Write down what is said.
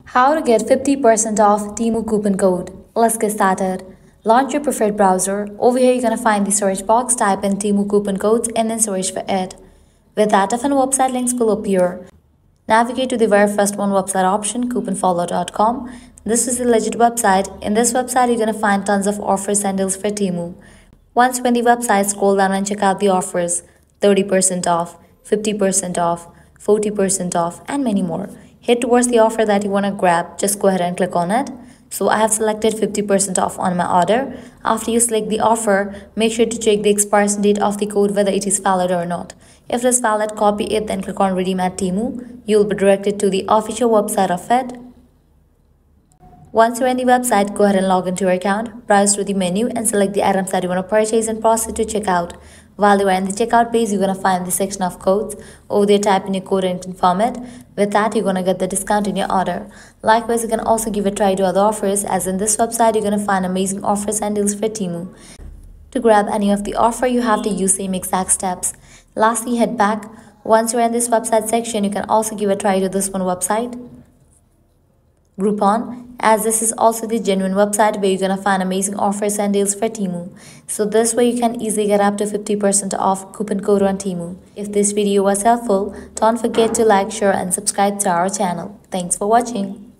How to get 50% off Temu coupon code. Let's get started. Launch your preferred browser. Over here, you're going to find the search box, type in Temu coupon codes and then search for it. With that, different website links will appear. Navigate to the very first one website option, couponfollow.com. This is a legit website. In this website, you're going to find tons of offers and deals for Temu. Once you're in the website, scroll down and check out the offers. 30% off, 50% off, 40% off, and many more. Head towards the offer that you want to grab. Just go ahead and click on it. So I have selected 50% off on my order. After you select the offer, make sure to check the expiration date of the code whether it is valid or not. If it is valid, copy it, then click on Redeem at Temu. You will be directed to the official website of it. Once you're in the website, go ahead and log into your account, browse through the menu and select the items that you want to purchase and proceed to checkout. While you are in the checkout page, you're going to find the section of codes. Over there, type in your code and confirm it. With that, you're going to get the discount in your order. Likewise, you can also give a try to other offers, as in this website, you're going to find amazing offers and deals for Temu. To grab any of the offer, you have to use same exact steps. Lastly, head back. Once you're in this website section, you can also give a try to this one website, Groupon, as this is also the genuine website where you're gonna find amazing offers and deals for Temu. So this way you can easily get up to 50% off coupon code on Temu. If this video was helpful, don't forget to like, share and subscribe to our channel. Thanks for watching.